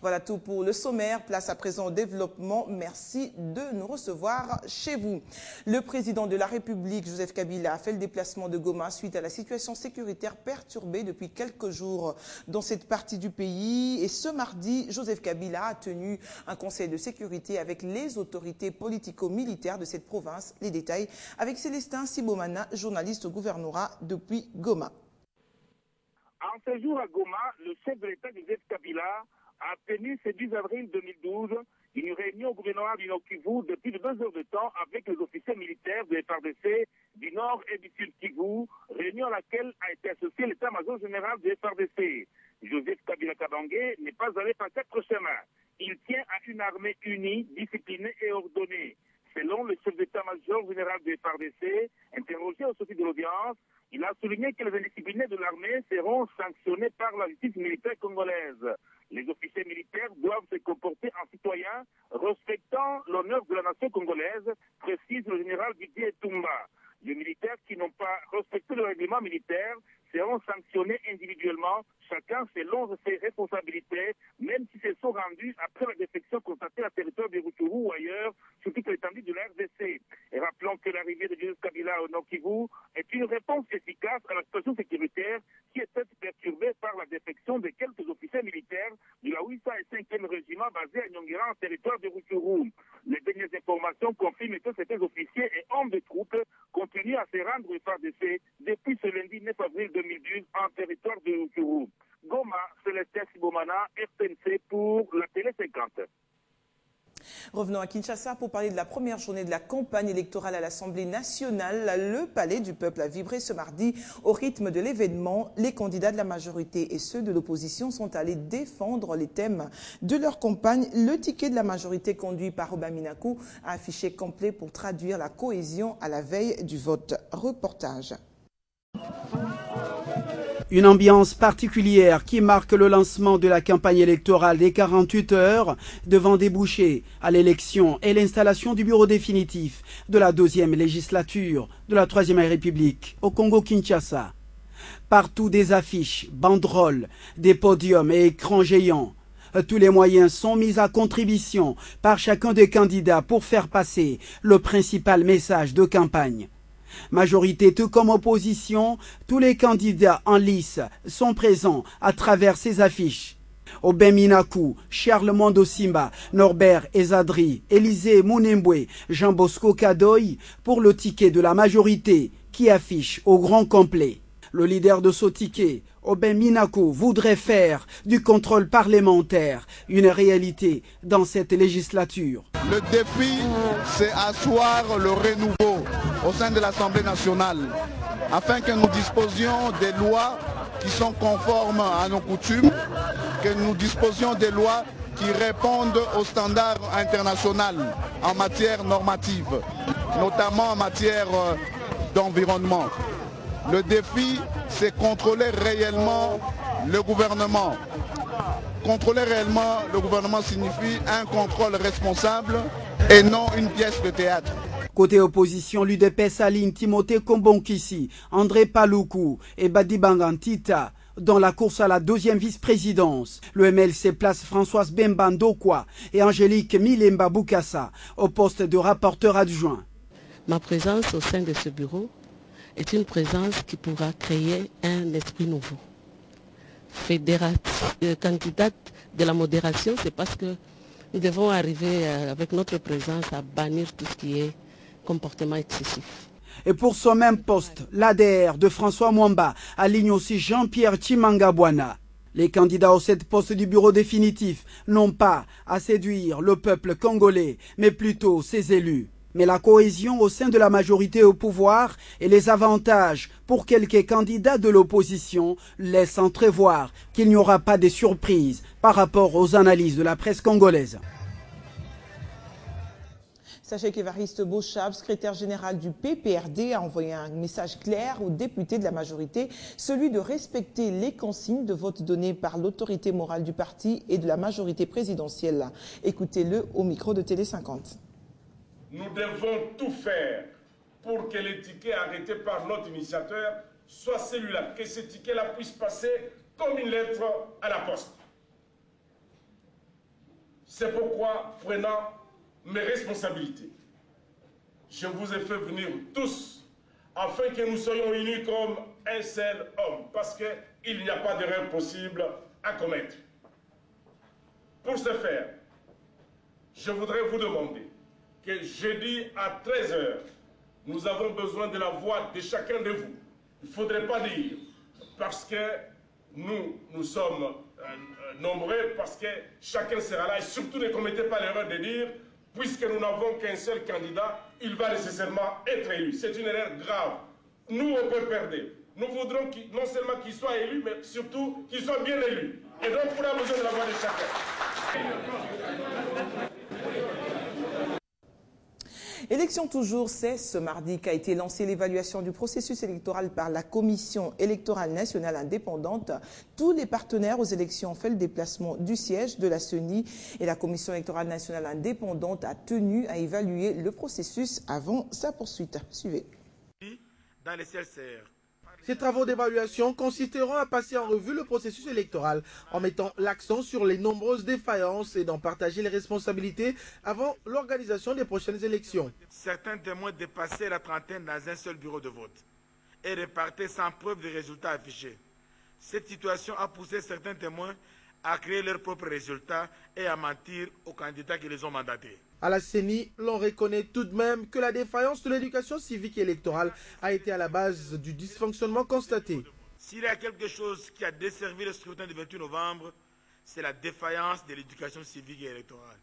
Voilà tout pour le sommaire. Place à présent au développement. Merci de nous recevoir chez vous. Le président de la République, Joseph Kabila, a fait le déplacement de Goma suite à la situation sécuritaire perturbée depuis quelques jours dans cette partie du pays. Et ce mardi, Joseph Kabila a tenu un conseil de sécurité avec les autorités politico-militaires de cette province. Les détails avec Célestin Sibomana, journaliste au gouvernorat depuis Goma. En séjour à Goma, le chef de l'État Joseph Kabila a tenu ce 10 avril 2012 une réunion au gouvernorat du Nord Kivu de plus de 2 heures de temps avec les officiers militaires de FARDC du Nord et du Sud Kivu, réunion à laquelle a été associé l'état-major général de FARDC. Joseph Kabila Kabangé n'est pas allé par 4 chemins. Il tient à une armée unie, disciplinée et ordonnée. Selon le chef d'état-major général de FARDC, interrogé au sortie de l'audience, il a souligné que les indisciplinés de l'armée seront sanctionnés par la justice militaire congolaise. Les officiers militaires doivent se comporter en citoyens, respectant l'honneur de la nation congolaise, précise le général Didier Toumba. Les militaires qui n'ont pas respecté le règlement militaire seront sanctionnés individuellement, chacun selon ses responsabilités, même si se sont rendus après la défection constatée à territoire de Rutshuru ou ailleurs, sur toute l'étendue de la RDC. Et rappelons que l'arrivée de Joseph Kabila au Nord Kivu est une réponse efficace à la situation sécuritaire qui était perturbée par la défection de quelques officiers militaires de la 805e régiment basé à Nyongera en territoire de Rutshuru. Les dernières informations confirment que ces officiers et hommes de troupes continuent à se rendre au FARDC depuis ce lundi 9 avril 2012 en territoire de Rutshuru. Goma, Célestin Sibomana, RTNC pour la Télé 50. Revenons à Kinshasa pour parler de la première journée de la campagne électorale à l'Assemblée nationale. Le Palais du Peuple a vibré ce mardi au rythme de l'événement. Les candidats de la majorité et ceux de l'opposition sont allés défendre les thèmes de leur campagne. Le ticket de la majorité conduit par Robin Minakou a affiché complet pour traduire la cohésion à la veille du vote. Reportage. Une ambiance particulière qui marque le lancement de la campagne électorale des 48 heures devant déboucher à l'élection et l'installation du bureau définitif de la 2e législature de la 3e République au Congo-Kinshasa. Partout des affiches, banderoles, des podiums et écrans géants. Tous les moyens sont mis à contribution par chacun des candidats pour faire passer le principal message de campagne. Majorité tout comme opposition, tous les candidats en lice sont présents à travers ces affiches. Robin Minakou, Charles Mondo Simba, Norbert Ezadri, Élisée Mounembwe, Jean Bosco Kadoy pour le ticket de la majorité qui affiche au grand complet. Le leader de ce ticket, Robin Minakou, voudrait faire du contrôle parlementaire une réalité dans cette législature. Le défi, c'est asseoir le renouveau au sein de l'Assemblée nationale, afin que nous disposions des lois qui sont conformes à nos coutumes, que nous disposions des lois qui répondent aux standards internationaux en matière normative, notamment en matière d'environnement. Le défi, c'est contrôler réellement le gouvernement. Contrôler réellement le gouvernement signifie un contrôle responsable et non une pièce de théâtre. Côté opposition, l'UDPS aligne Timothée Kombonkisi, André Paloukou et Badibangantita dans la course à la 2e vice-présidence. Le MLC place Françoise Bembandokwa et Angélique Milemba Boukassa au poste de rapporteur adjoint. Ma présence au sein de ce bureau est une présence qui pourra créer un esprit nouveau. Candidate de la modération, c'est parce que nous devons arriver avec notre présence à bannir tout ce qui est comportement excessif. Et pour ce même poste, l'ADR de François Mwamba aligne aussi Jean-Pierre Chimangabwana. Les candidats aux 7 postes du bureau définitif n'ont pas à séduire le peuple congolais, mais plutôt ses élus. Mais la cohésion au sein de la majorité au pouvoir et les avantages pour quelques candidats de l'opposition laissent entrevoir qu'il n'y aura pas de surprises par rapport aux analyses de la presse congolaise. Sachez qu'Évariste Beauchab, secrétaire général du PPRD, a envoyé un message clair aux députés de la majorité, celui de respecter les consignes de vote données par l'autorité morale du parti et de la majorité présidentielle. Écoutez-le au micro de Télé 50. Nous devons tout faire pour que les tickets arrêtés par notre initiateur soient celui-là, que ce ticket-là puisse passer comme une lettre à la poste. C'est pourquoi, prenant mes responsabilités, je vous ai fait venir tous afin que nous soyons unis comme un seul homme, parce qu'il n'y a pas d'erreur possible à commettre. Pour ce faire, je voudrais vous demander que jeudi à 13 h, nous avons besoin de la voix de chacun de vous. Il ne faudrait pas dire, parce que nous sommes nombreux, parce que chacun sera là, et surtout ne commettez pas l'erreur de dire, puisque nous n'avons qu'un seul candidat, il va nécessairement être élu. C'est une erreur grave. Nous, on peut perdre. Nous voudrons non seulement qu'il soit élu, mais surtout qu'il soit bien élu. Et donc, on a besoin de la voix de chacun. Élection toujours, c'est ce mardi qu'a été lancée l'évaluation du processus électoral par la Commission électorale nationale indépendante. Tous les partenaires aux élections ont fait le déplacement du siège de la CENI et la Commission électorale nationale indépendante a tenu à évaluer le processus avant sa poursuite. Suivez. Dans les CLCR. Ces travaux d'évaluation consisteront à passer en revue le processus électoral en mettant l'accent sur les nombreuses défaillances et d'en partager les responsabilités avant l'organisation des prochaines élections. Certains témoins dépassaient la trentaine dans un seul bureau de vote et repartaient sans preuve des résultats affichés. Cette situation a poussé certains témoins à créer leurs propres résultats et à mentir aux candidats qui les ont mandatés. À la CENI, l'on reconnaît tout de même que la défaillance de l'éducation civique et électorale a été à la base du dysfonctionnement constaté. S'il y a quelque chose qui a desservi le scrutin du 28 novembre, c'est la défaillance de l'éducation civique et électorale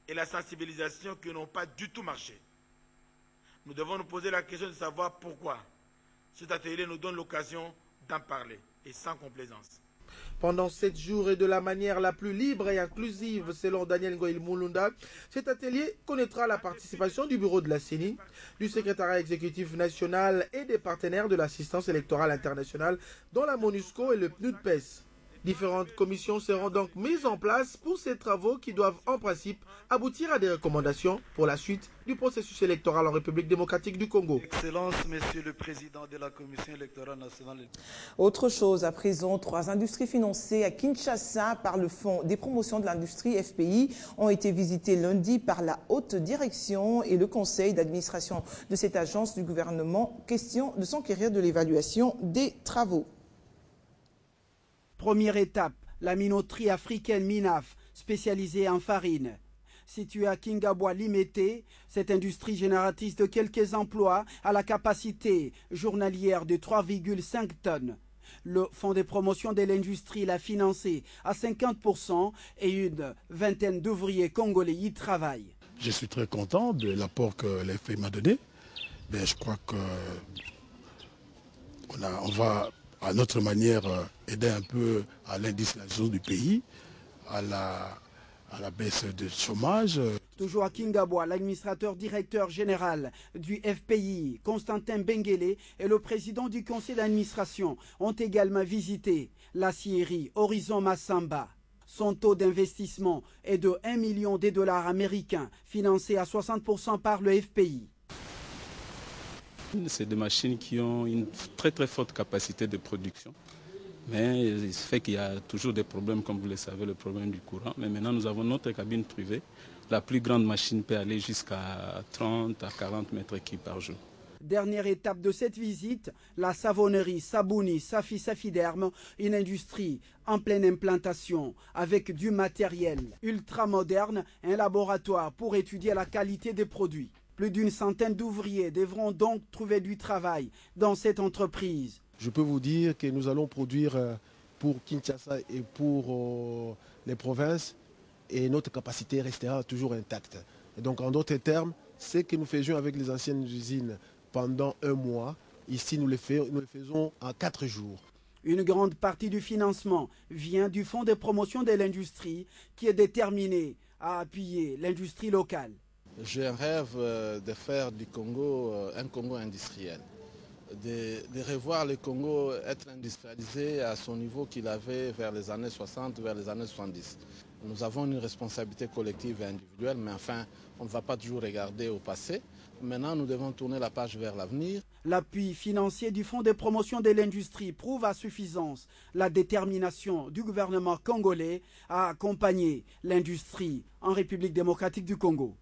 et la sensibilisation qui n'ont pas du tout marché. Nous devons nous poser la question de savoir pourquoi. Cet atelier nous donne l'occasion d'en parler et sans complaisance. Pendant 7 jours et de la manière la plus libre et inclusive, selon Daniel Ngoïl Moulunda, cet atelier connaîtra la participation du bureau de la CENI, du secrétariat exécutif national et des partenaires de l'assistance électorale internationale, dont la MONUSCO et le PNUDPES. Différentes commissions seront donc mises en place pour ces travaux qui doivent en principe aboutir à des recommandations pour la suite du processus électoral en République démocratique du Congo. Excellence, Monsieur le Président de la Commission électorale nationale. Autre chose, à présent, 3 industries financées à Kinshasa par le Fonds des promotions de l'industrie FPI ont été visitées lundi par la haute direction et le conseil d'administration de cette agence du gouvernement. Question de s'enquérir de l'évaluation des travaux. Première étape, la minoterie africaine Minaf, spécialisée en farine. Située à Kingabwa Limete, cette industrie génératrice de quelques emplois a la capacité journalière de 3,5 tonnes. Le Fonds de promotion de l'industrie l'a financé à 50% et une vingtaine d'ouvriers congolais y travaillent. Je suis très content de l'apport que l'FPI m'a donné. Mais je crois qu'on va à notre manière aider un peu à l'industrialisation du pays, à la baisse du chômage. Toujours à Kingabwa, l'administrateur directeur général du FPI, Constantin Benguele, et le président du conseil d'administration ont également visité l'acierie Horizon Massamba. Son taux d'investissement est de 1 million de dollars américains, financé à 60% par le FPI. C'est des machines qui ont une très très forte capacité de production. Mais il se fait qu'il y a toujours des problèmes, comme vous le savez, le problème du courant. Mais maintenant, nous avons notre cabine privée. La plus grande machine peut aller jusqu'à 30 à 40 mètres cubes par jour. Dernière étape de cette visite, la savonnerie Sabouni Safi Safiderme, une industrie en pleine implantation avec du matériel ultra moderne, un laboratoire pour étudier la qualité des produits. Plus d'une centaine d'ouvriers devront donc trouver du travail dans cette entreprise. Je peux vous dire que nous allons produire pour Kinshasa et pour les provinces et notre capacité restera toujours intacte. Et donc en d'autres termes, ce que nous faisions avec les anciennes usines pendant 1 mois, ici nous le faisons en 4 jours. Une grande partie du financement vient du Fonds de promotion de l'industrie qui est déterminé à appuyer l'industrie locale. J'ai un rêve de faire du Congo un Congo industriel. de revoir le Congo être industrialisé à son niveau qu'il avait vers les années 60, vers les années 70. Nous avons une responsabilité collective et individuelle, mais enfin, on ne va pas toujours regarder au passé. Maintenant, nous devons tourner la page vers l'avenir. L'appui financier du Fonds de promotion de l'industrie prouve à suffisance la détermination du gouvernement congolais à accompagner l'industrie en République démocratique du Congo.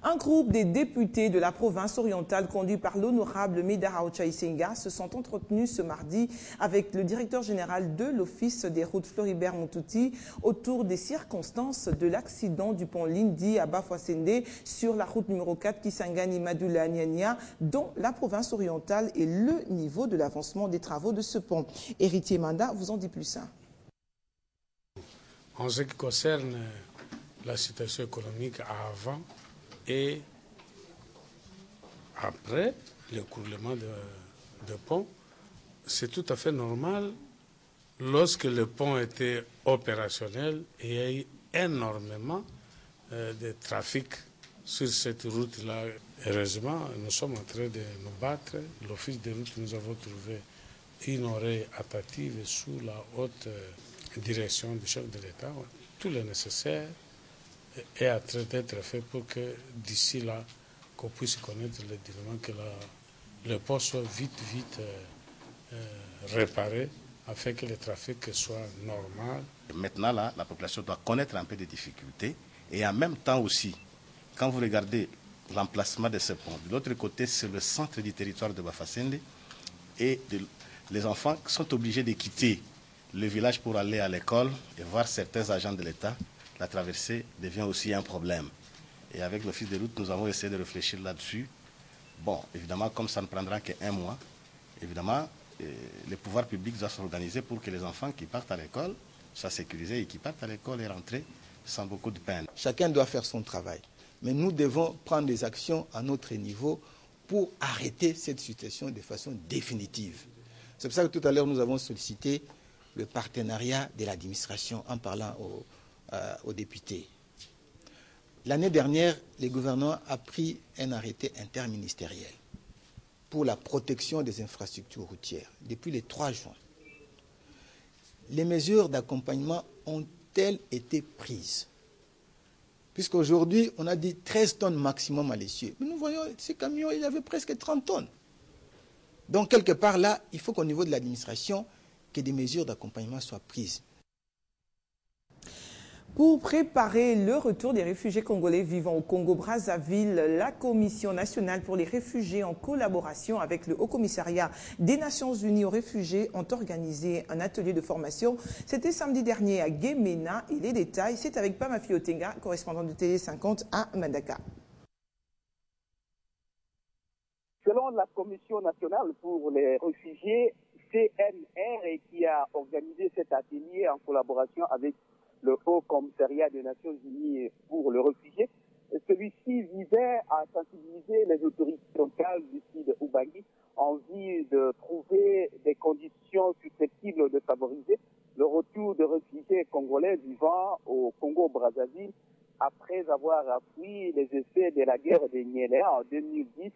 Un groupe des députés de la province orientale conduit par l'honorable Medara Ochaïsenga se sont entretenus ce mardi avec le directeur général de l'Office des routes Floribert Moutouti autour des circonstances de l'accident du pont Lindi à Bafouassende sur la route numéro 4 Kisangani-Madula-Niania dont la province orientale et le niveau de l'avancement des travaux de ce pont. Héritier Manda vous en dit plus. En ce qui concerne la situation économique avant et après l'écoulement de pont, c'est tout à fait normal. Lorsque le pont était opérationnel, il y a eu énormément de trafic sur cette route-là. Heureusement, nous sommes en train de nous battre. L'Office des routes, nous avons trouvé une oreille attentive sous la haute direction du chef de l'État. Tout le nécessaire est en train d'être fait pour que d'ici là, qu'on puisse connaître le dénouement, que le pont soit vite réparé afin que le trafic soit normal. Maintenant, là, la population doit connaître un peu des difficultés et en même temps aussi, quand vous regardez l'emplacement de ce pont, de l'autre côté, c'est le centre du territoire de Bafouassende et les enfants sont obligés de quitter le village pour aller à l'école et voir certains agents de l'État. La traversée devient aussi un problème. Et avec l'Office des routes, nous avons essayé de réfléchir là-dessus. Bon, évidemment, comme ça ne prendra qu'un mois, évidemment, les pouvoirs publics doivent s'organiser pour que les enfants qui partent à l'école soient sécurisés et qui partent à l'école et rentrent sans beaucoup de peine. Chacun doit faire son travail. Mais nous devons prendre des actions à notre niveau pour arrêter cette situation de façon définitive. C'est pour ça que tout à l'heure, nous avons sollicité le partenariat de l'administration en parlant aux députés. L'année dernière, le gouvernement a pris un arrêté interministériel pour la protection des infrastructures routières depuis le 3 juin. Les mesures d'accompagnement ont-elles été prises? Puisqu'aujourd'hui, on a dit 13 tonnes maximum à l'essieu. Mais nous voyons, ces camions, il y avait presque 30 tonnes. Donc, quelque part là, il faut qu'au niveau de l'administration, que des mesures d'accompagnement soient prises. Pour préparer le retour des réfugiés congolais vivant au Congo-Brazzaville, la Commission nationale pour les réfugiés en collaboration avec le Haut-Commissariat des Nations Unies aux réfugiés ont organisé un atelier de formation. C'était samedi dernier à Guémena et les détails, c'est avec Pamafi Otenga, correspondant de Télé 50 à Mandaka. Selon la Commission nationale pour les réfugiés, CNR, et qui a organisé cet atelier en collaboration avec le Haut-Commissariat des Nations Unies pour le réfugié, celui-ci visait à sensibiliser les autorités locales du sud Ubangi en vue de trouver des conditions susceptibles de favoriser le retour de réfugiés congolais vivant au Congo-Brazzaville après avoir appris les effets de la guerre des Niéléa en 2010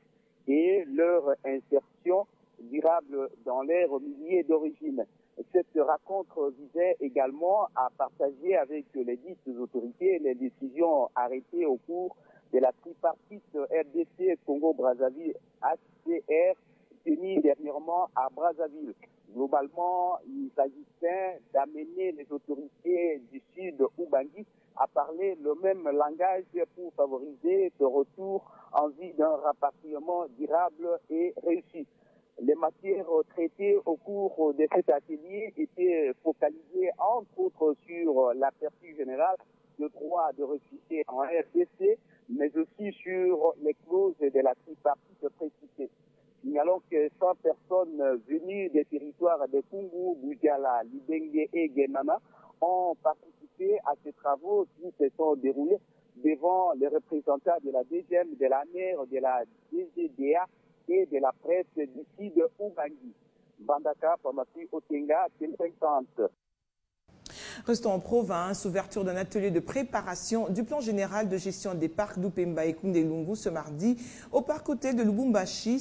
et leur insertion durable dans leur milieu d'origine. Cette rencontre visait également à partager avec les dites autorités les décisions arrêtées au cours de la tripartite RDC Congo-Brazzaville HCR tenue dernièrement à Brazzaville. Globalement, il s'agissait d'amener les autorités du sud Ubangi à parler le même langage pour favoriser ce retour en vue d'un rapatriement durable et réussi. Les matières traitées au cours de cet atelier étaient focalisées entre autres sur l'aperçu général de droit de réfugiés en RDC, mais aussi sur les clauses de la tripartite précitée. Signalons que 100 personnes venues des territoires de Kungu, Boujala, Libenge et Guémana ont participé à ces travaux qui se sont déroulés devant les représentants de la DGM, de la NER, de la DGDA et de la presse d'ici de Ubangi. Bandaka, Pamafi, Otenga, 50. Restons en province, ouverture d'un atelier de préparation du plan général de gestion des parcs d'Upemba et Kundelungu ce mardi au parc hôtel de Lubumbashi.